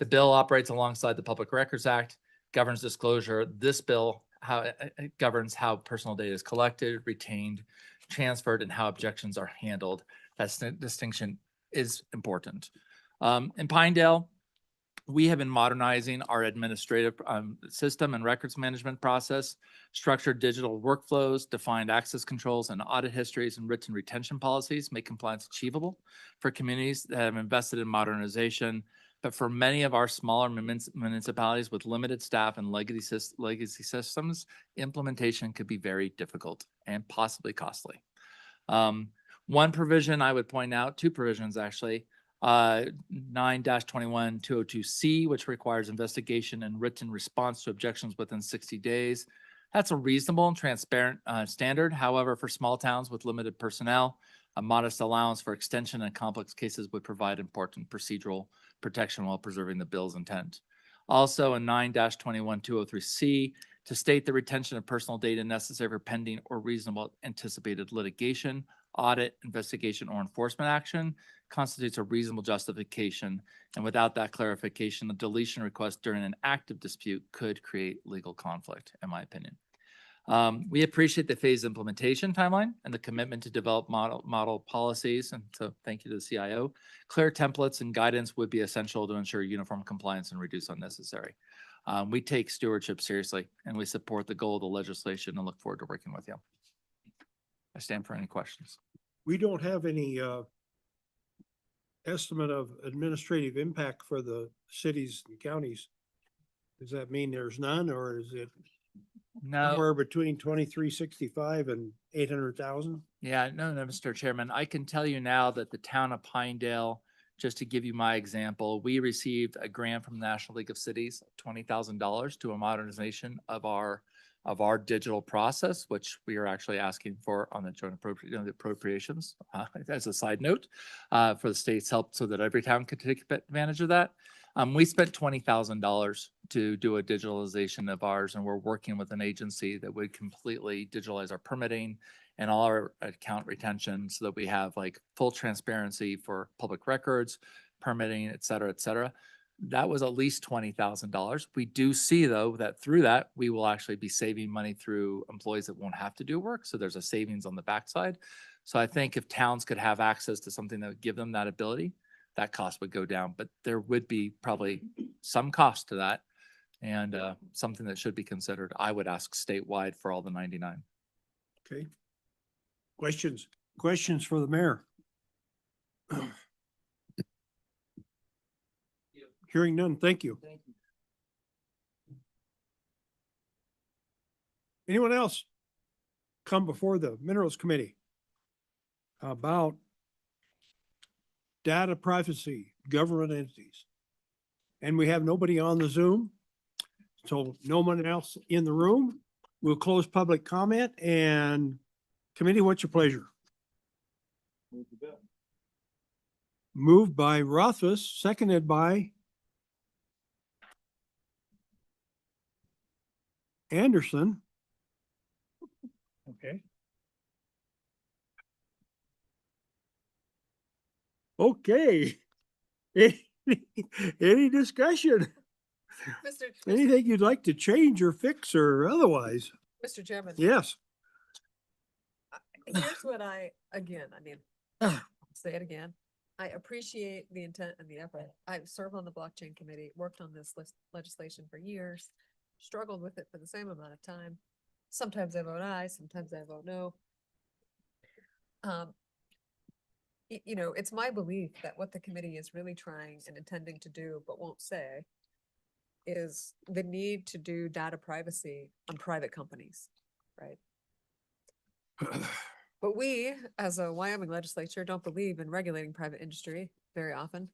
The bill operates alongside the Public Records Act, governs disclosure. This bill it governs how personal data is collected, retained, transferred, and how objections are handled. That distinction is important. In Pinedale, we have been modernizing our administrative system and records management process, structured digital workflows, defined access controls, and audit histories and written retention policies make compliance achievable for communities that have invested in modernization. But for many of our smaller municipalities with limited staff and legacy systems, implementation could be very difficult and possibly costly. One provision I would point out, two provisions actually, 9-21-202C, which requires investigation and written response to objections within 60 days. That's a reasonable and transparent standard. However, for small towns with limited personnel, a modest allowance for extension in complex cases would provide important procedural protection while preserving the bill's intent. Also, in 9-21-203C, to state the retention of personal data necessary for pending or reasonable anticipated litigation, audit, investigation, or enforcement action constitutes a reasonable justification. And without that clarification, a deletion request during an active dispute could create legal conflict, in my opinion. We appreciate the phased implementation timeline and the commitment to develop model policies. And so thank you to the CIO. Clear templates and guidance would be essential to ensure uniform compliance and reduce unnecessary. We take stewardship seriously and we support the goal of the legislation and look forward to working with you. I stand for any questions. We don't have any estimate of administrative impact for the cities and counties. Does that mean there's none, or is it somewhere between 2365 and 800,000? Yeah, no, Mr. Chairman. I can tell you now that the town of Pinedale, just to give you my example, we received a grant from the National League of Cities, $20,000 to a modernization of our digital process, which we are actually asking for on the joint appropriations, as a side note, for the state's help so that every town could take advantage of that. We spent $20,000 to do a digitalization of ours, and we're working with an agency that would completely digitalize our permitting and all our account retention so that we have like full transparency for public records, permitting, et cetera, et cetera. That was at least $20,000. We do see though that through that, we will actually be saving money through employees that won't have to do work. So there's a savings on the backside. So I think if towns could have access to something that would give them that ability, that cost would go down, but there would be probably some cost to that and something that should be considered. I would ask statewide for all the 99. Okay. Questions for the mayor? Hearing none, thank you. Anyone else come before the Minerals Committee about data privacy, government entities? And we have nobody on the Zoom, so no one else in the room. We'll close public comment. And committee, what's your pleasure? Move the bill. Moved by Rothfuss, seconded by Anderson. Okay. Okay. Any discussion? Anything you'd like to change or fix or otherwise? Mr. Chairman. Yes. Here's what say it again. I appreciate the intent and the effort. I've served on the blockchain committee, worked on this legislation for years, struggled with it for the same amount of time. Sometimes I vote aye, sometimes I vote no. You know, it's my belief that what the committee is really trying and intending to do, but won't say, is the need to do data privacy on private companies, right? But we, as a Wyoming legislature, don't believe in regulating private industry very often.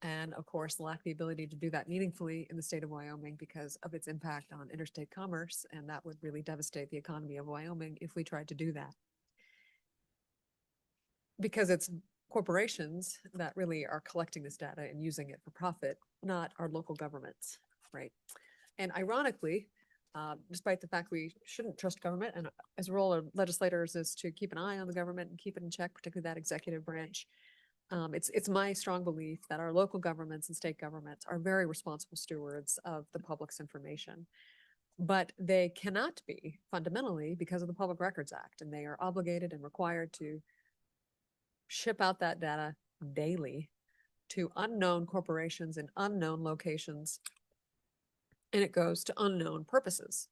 And of course, lack the ability to do that meaningfully in the state of Wyoming because of its impact on interstate commerce. And that would really devastate the economy of Wyoming if we tried to do that. Because it's corporations that really are collecting this data and using it for profit, not our local governments, right? And ironically, despite the fact we shouldn't trust government, and as a role of legislators is to keep an eye on the government and keep it in check, particularly that executive branch, It's my strong belief that our local governments and state governments are very responsible stewards of the public's information. But they cannot be fundamentally because of the Public Records Act, and they are obligated and required to ship out that data daily to unknown corporations in unknown locations, and it goes to unknown purposes.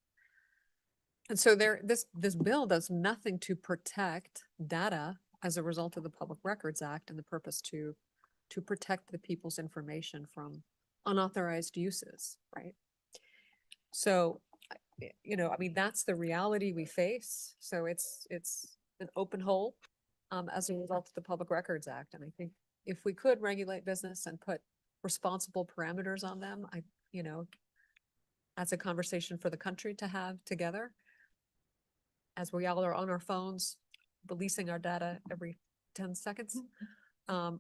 And so this bill does nothing to protect data as a result of the Public Records Act and the purpose to protect the people's information from unauthorized uses, right? So, I mean, that's the reality we face. So it's an open hole as a result of the Public Records Act. And I think if we could regulate business and put responsible parameters on them, that's a conversation for the country to have together. As we all are on our phones, releasing our data every 10 seconds. I'm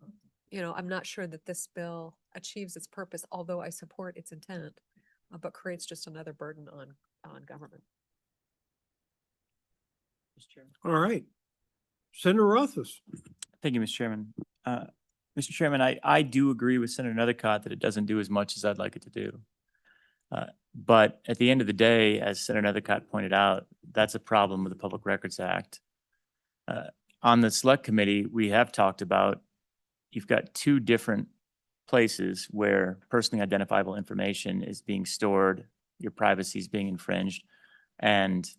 not sure that this bill achieves its purpose, although I support its intent, but creates just another burden on government. All right. Senator Rothfuss. Thank you, Mr. Chairman. Mr. Chairman, I do agree with Senator Nethercott that it doesn't do as much as I'd like it to do. But at the end of the day, as Senator Nethercott pointed out, that's a problem with the Public Records Act. On the Select Committee, we have talked about, you've got two different places where personally identifiable information is being stored, your privacy is being infringed, and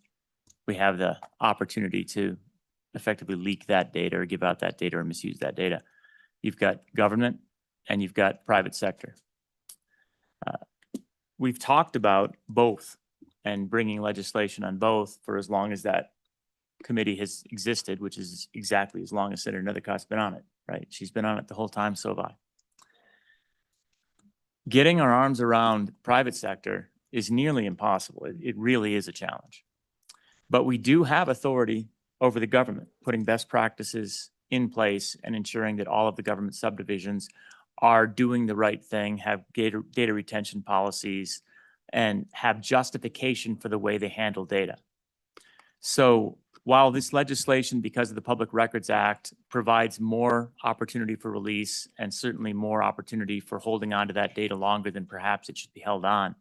we have the opportunity to effectively leak that data or give out that data or misuse that data. You've got government and you've got private sector. We've talked about both and bringing legislation on both for as long as that committee has existed, which is exactly as long as Senator Nethercott's been on it, right? She's been on it the whole time, so have I. Getting our arms around private sector is nearly impossible. It really is a challenge. But we do have authority over the government, putting best practices in place and ensuring that all of the government subdivisions are doing the right thing, have data retention policies, and have justification for the way they handle data. So while this legislation, because of the Public Records Act, provides more opportunity for release and certainly more opportunity for holding on to that data longer than perhaps it should be held on,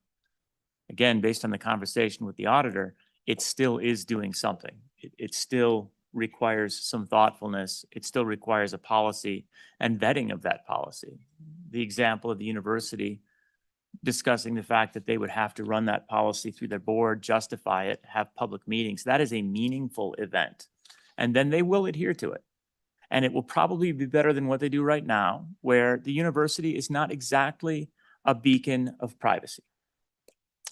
again, based on the conversation with the auditor, it still is doing something. It still requires some thoughtfulness. It still requires a policy and vetting of that policy. The example of the university discussing the fact that they would have to run that policy through their board, justify it, have public meetings. That is a meaningful event. And then they will adhere to it. And it will probably be better than what they do right now, where the university is not exactly a beacon of privacy.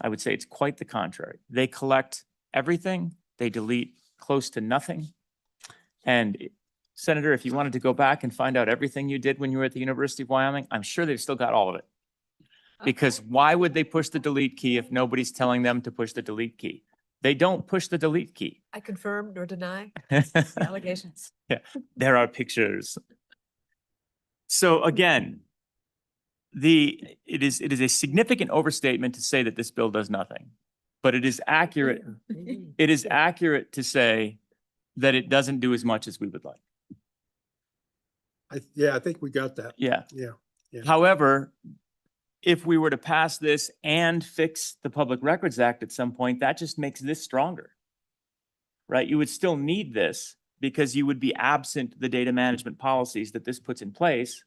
I would say it's quite the contrary. They collect everything. They delete close to nothing. And Senator, if you wanted to go back and find out everything you did when you were at the University of Wyoming, I'm sure they've still got all of it. Because why would they push the delete key if nobody's telling them to push the delete key? They don't push the delete key. I confirm nor deny the allegations. Yeah, there are pictures. So again, it is a significant overstatement to say that this bill does nothing, but it is accurate. It is accurate to say that it doesn't do as much as we would like. I think we got that. Yeah. Yeah. However, if we were to pass this and fix the Public Records Act at some point, that just makes this stronger, right? You would still need this because you would be absent the data management policies that this puts in place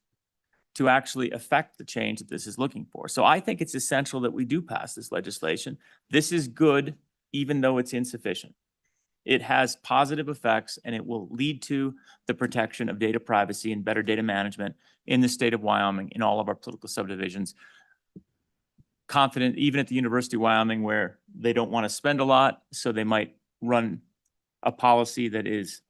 to actually affect the change that this is looking for. So I think it's essential that we do pass this legislation. This is good, even though it's insufficient. It has positive effects and it will lead to the protection of data privacy and better data management in the state of Wyoming, in all of our political subdivisions. Confident, even at the University of Wyoming, where they don't want to spend a lot, so they might run a policy that is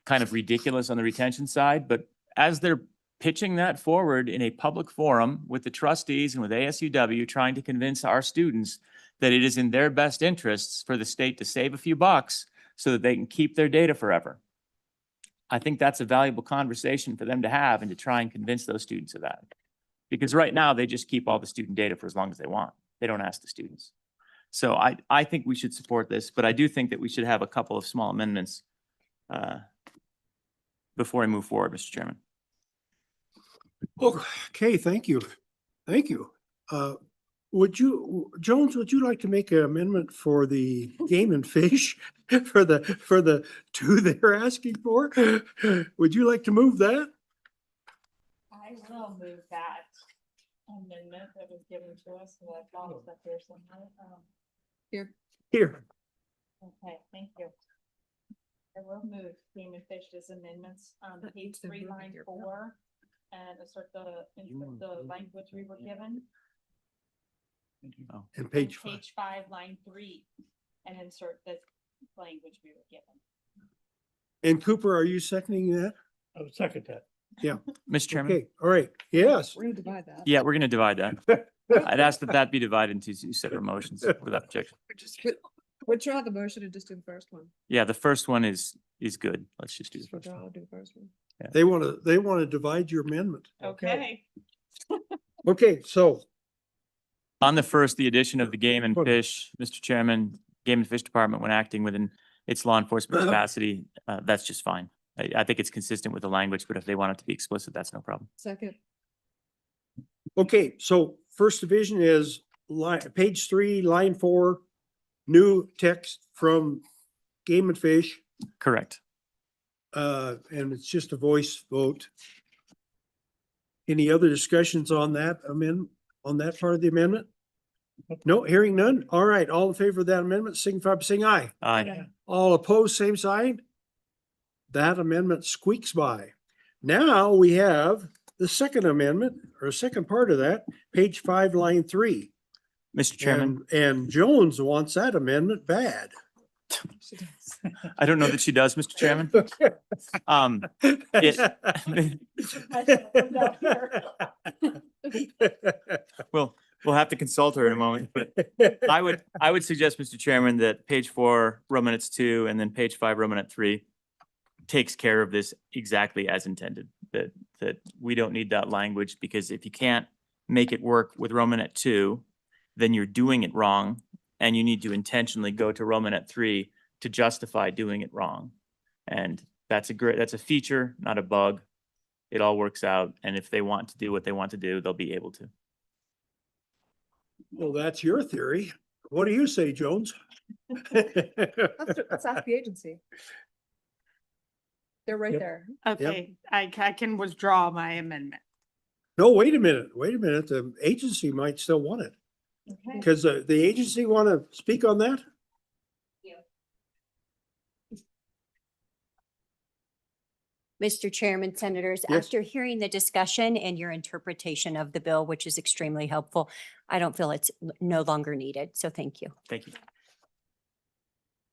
kind of ridiculous on the retention side. But as they're pitching that forward in a public forum with the trustees and with ASUW, trying to convince our students that it is in their best interests for the state to save a few bucks so that they can keep their data forever, I think that's a valuable conversation for them to have and to try and convince those students of that. Because right now, they just keep all the student data for as long as they want. They don't ask the students. So I think we should support this, but I do think that we should have a couple of small amendments before I move forward, Mr. Chairman. Okay, thank you. Thank you. Jones, would you like to make an amendment for the game and fish for the two they're asking for? Would you like to move that? I will move that amendment that was given to us, so that follows up here somewhere. Here, Here, Okay, thank you. I will move game and fish's amendments on page they're 3, moving line here. 4, and insert the language we were given. Oh, and And page 5. Page 5, line 3, and insert the language we were given. And Cooper, are you seconding that? I would second that. Mr. Chairman? Okay, all right, yes. we're gonna divide that. Yeah, we're gonna divide that. I'd ask that that be divided into two separate motions without objection. Withdraw the motion and just do the first one. Yeah, the first one is good. Let's just do the Just first withdraw, one. do the first one. They want to divide your amendment. Okay. Okay, so On the first, the addition of the game and fish, Mr. Chairman, Game and Fish Department, when acting within its law enforcement capacity, that's just fine. I think it's consistent with the language, but if they want it to be explicit, that's no problem. Second, okay, so first division is page 3, line 4, new text from Game and Fish, Correct. and it's just a voice vote. Any other discussions on that on that part of the amendment? No, hearing none. All right, all in favor of that amendment, signify by saying aye. Aye. All opposed, same sign. That amendment squeaks by. Now we have the second amendment, or second part of that, page 5, line 3. Mr. Chairman, And Jones wants that amendment bad. she does. I don't know that she does, Mr. Chairman. We'll have to consult her in a moment, but I would suggest, Mr. Chairman, that page 4, Romanets 2, and then page 5, Romanet 3 takes care of this exactly as intended, that we don't need that language, because if you can't make it work with Romanet 2, then you're doing it wrong, and you need to intentionally go to Romanet 3 to justify doing it wrong. And that's a feature, not a bug. It all works out, and if they want to do what they want to do, they'll be able to. Well, that's your theory. What do you say, Jones? Let's ask the agency. They're right Yep. there. Okay, I can withdraw my amendment. No, wait a minute, the agency might still want it. Okay. Because the agency want to speak on that? Mr. Chairman, Senators, Yes. after hearing the discussion and your interpretation of the bill, which is extremely helpful, I don't feel it's no longer needed. So thank you. Thank you.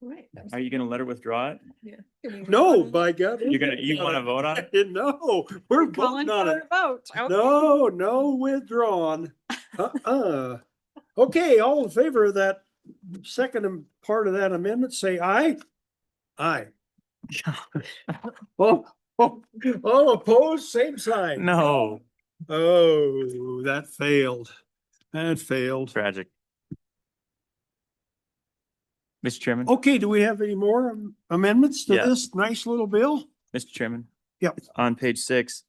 Right. that was- Are you gonna let her withdraw it? Yeah. Can we No, vote on by God. You wanna vote on it? No, we're Calling voting on for it. a vote. Okay. No withdrawn. Okay, all in favor of that second part of that amendment, say aye. Aye. All opposed, same sign. No. Oh, that failed. That failed. Tragic. Mr. Chairman? Okay, do we have any more amendments to Yeah. this nice little bill? Mr. Chairman? Yep. On page 6,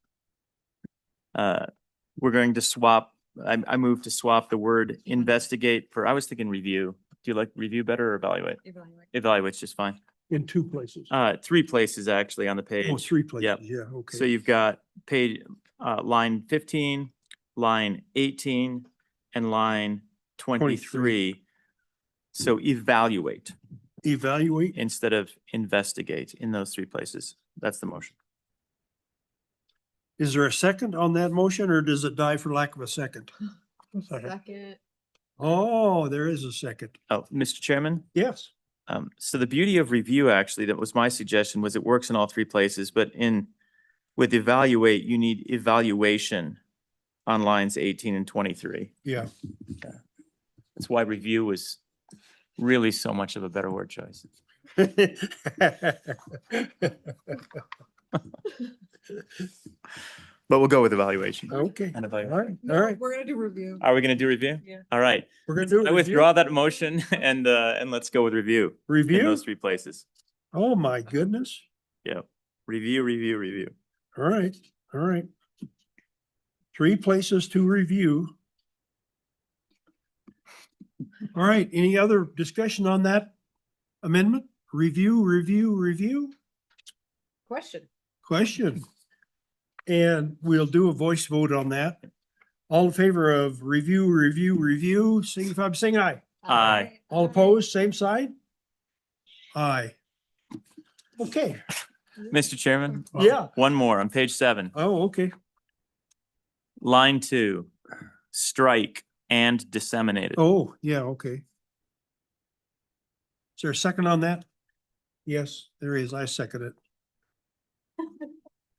we're going to swap, I move to swap the word investigate for, I was thinking review. Do you like review better or evaluate? Evaluate. Evaluate's just fine. In 2 places. 3 places actually on the Oh, page. 3 places, Yep. yeah, okay. So you've got page, line 15, line 18, and line 23. So evaluate Evaluate. instead of investigate in those 3 places. That's the motion. Is there a second on that motion, or does it die for lack of a second? Second. Oh, there is a second. Oh, Mr. Chairman? Yes. So the beauty of review, actually, that was my suggestion, was it works in all 3 places, but with evaluate, you need evaluation on lines 18 and 23. Yeah. That's why review was really so much of a better word choice. But we'll go with evaluation. Okay, And all evaluate. right, all right. We're gonna do review. Are we gonna do review? Yeah. All right. We're gonna do a I review. withdraw that motion and let's go with review in Review? those 3 places. Oh, my goodness. Yeah. Review. All right, all right. 3 places to review. All right, any other discussion on that amendment? Review? Question? And we'll do a voice vote on that. All in favor of review, signify by saying aye. Aye. All opposed, same side? Aye. Okay, Mr. Chairman, yeah. one more on page 7, Oh, okay. line 2, strike and disseminated. Oh, yeah, okay. Is there a second on that? Yes, there is. I second it.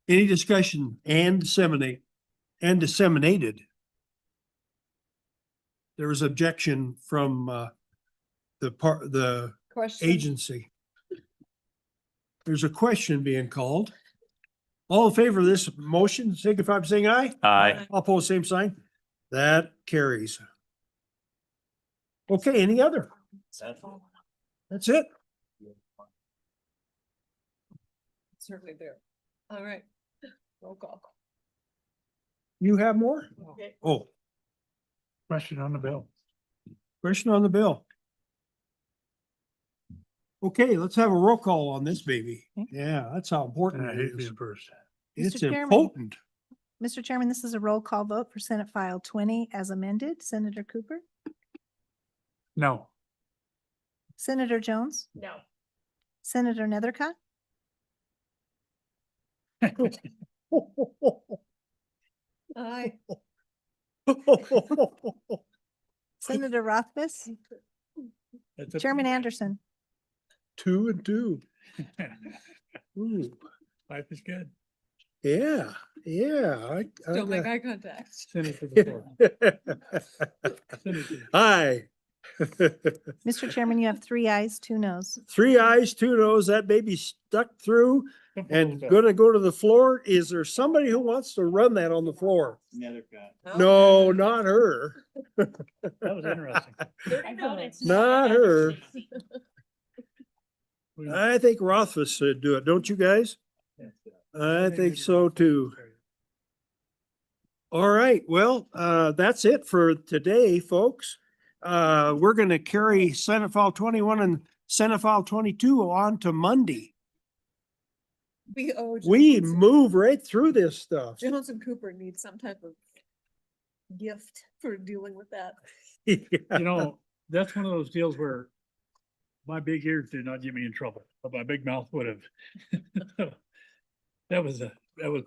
Any discussion and disseminated? There was objection from the Question. agency. There's a question being called. All in favor of this motion, signify by saying aye. Aye. All opposed, same sign. That carries. Okay, any other? That's it. Certainly do. All right. Roll call. You have more? Okay. Oh, Question on the bill. question on the bill. Okay, let's have a roll call on this baby. Yeah, that's how important I it hate is. being first. It's Mr. Chairman. important. Mr. Chairman, this is a roll call vote for Senate File 20 as amended. Senator Cooper, No. Senator Jones, No. Senator Nethercott, Aye. Senator Rothfuss, That's a- Chairman Anderson. 2 and 2. Ooh, Life is good. yeah. Don't make eye contact. Send it to the floor. Send it to- Aye. Mr. Chairman, you have 3 ayes, 2 noes. 3 ayes, 2 noes. That baby stuck through Come for and the bill. gonna go to the floor. Is there somebody who wants to run that on the floor? Oh. No, not her. That was interesting. Not her. We- I think Rothfuss should do it, don't you guys? I think so too. All right, well, that's it for today, folks. We're gonna carry Senate File 21 and Senate File 22 on to Monday. We owe. We Jones and- move right through this stuff. Jones and Cooper need some type of gift for dealing with that. You know, that's one of those deals where my big ears did not get me in trouble, but my big mouth would have. That was pretty